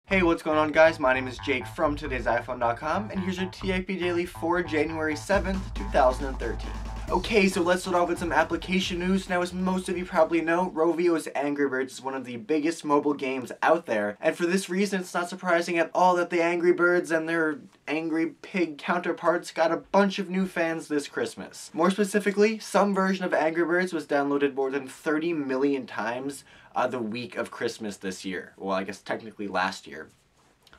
Hey, what's going on, guys? My name is Jake from today'siphone.com, and here's your TIP Daily for January 7th, 2013. Okay, so let's start off with some application news. Now, as most of you probably know, Rovio's Angry Birds is one of the biggest mobile games out there, and for this reason, it's not surprising at all that the Angry Birds and their angry pig counterparts got a bunch of new fans this Christmas. More specifically, some version of Angry Birds was downloaded more than 30 million times the week of Christmas this year. Well, I guess technically last year.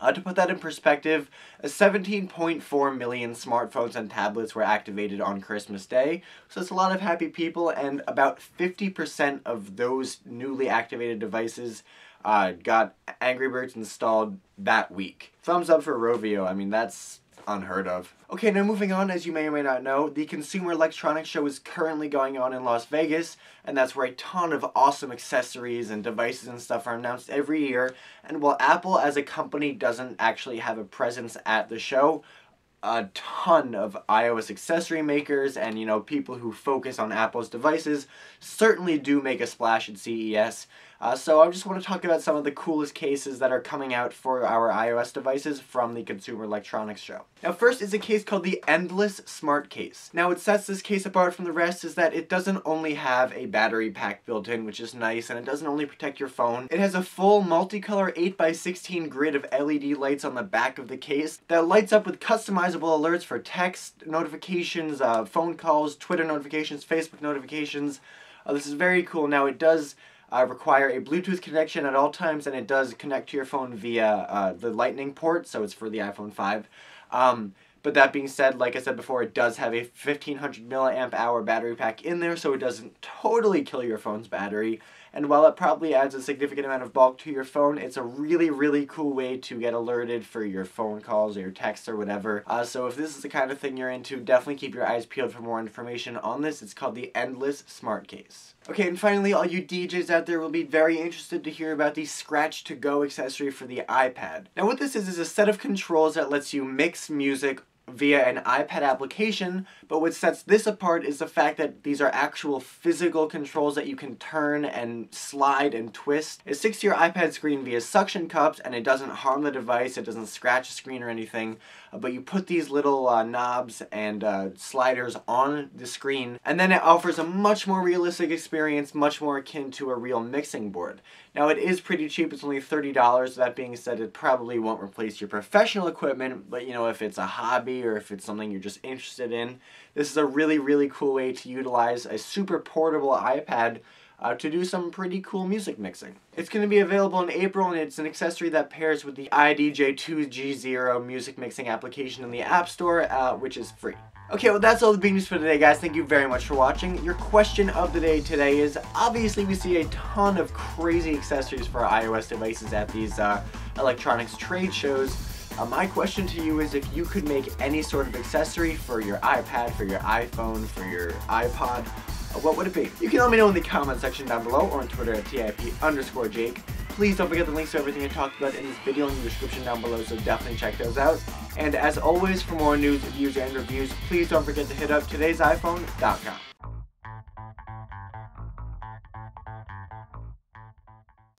To put that in perspective, 17.4 million smartphones and tablets were activated on Christmas Day, so it's a lot of happy people, and about 50% of those newly activated devices got Angry Birds installed that week. Thumbs up for Rovio. I mean, that's unheard of. Okay, now moving on, as you may or may not know, the Consumer Electronics Show is currently going on in Las Vegas, and that's where a ton of awesome accessories and devices and stuff are announced every year. And while Apple as a company doesn't actually have a presence at the show, a ton of iOS accessory makers and, people who focus on Apple's devices certainly do make a splash at CES. So I just want to talk about some of the coolest cases that are coming out for our iOS devices from the Consumer Electronics Show. Now, first is a case called the Endless Smart Case. Now, what sets this case apart from the rest is that it doesn't only have a battery pack built in, which is nice, and it doesn't only protect your phone. It has a full multicolor 8x16 grid of LED lights on the back of the case that lights up with customizable alerts for text notifications, phone calls, Twitter notifications, Facebook notifications. This is very cool. Now, it does require a Bluetooth connection at all times, and it does connect to your phone via the Lightning port, so it's for the iPhone 5. But that being said, like I said before, it does have a 1500 milliamp hour battery pack in there, so it doesn't totally kill your phone's battery. And while it probably adds a significant amount of bulk to your phone, it's a really, really cool way to get alerted for your phone calls or your texts or whatever. So if this is the kind of thing you're into, definitely keep your eyes peeled for more information on this. It's called the Endless Smart Case. Okay, and finally, all you DJs out there will be very interested to hear about the Scratch to Go accessory for the iPad. Now, what this is a set of controls that lets you mix music via an iPad application, but what sets this apart is the fact that these are actual physical controls that you can turn and slide and twist. It sticks to your iPad screen via suction cups, and it doesn't harm the device, it doesn't scratch the screen or anything, but you put these little knobs and sliders on the screen, and then it offers a much more realistic experience, much more akin to a real mixing board. Now, it is pretty cheap, it's only $30. That being said, it probably won't replace your professional equipment, but if it's a hobby or if it's something you're just interested in, this is a really, really cool way to utilize a super portable iPad to do some pretty cool music mixing. It's going to be available in April, and it's an accessory that pairs with the iDJ2G0 music mixing application in the App Store, which is free. Okay, well, that's all the big news for today, guys. Thank you very much for watching. Your question of the day today is, obviously we see a ton of crazy accessories for iOS devices at these electronics trade shows. My question to you is, if you could make any sort of accessory for your iPad, for your iPhone, for your iPod, what would it be? You can let me know in the comment section down below or on Twitter at TIP_Jake. Please don't forget the links to everything I talked about in this video in the description down below, so definitely check those out. And as always, for more news, reviews, and reviews, please don't forget to hit up today'siphone.com.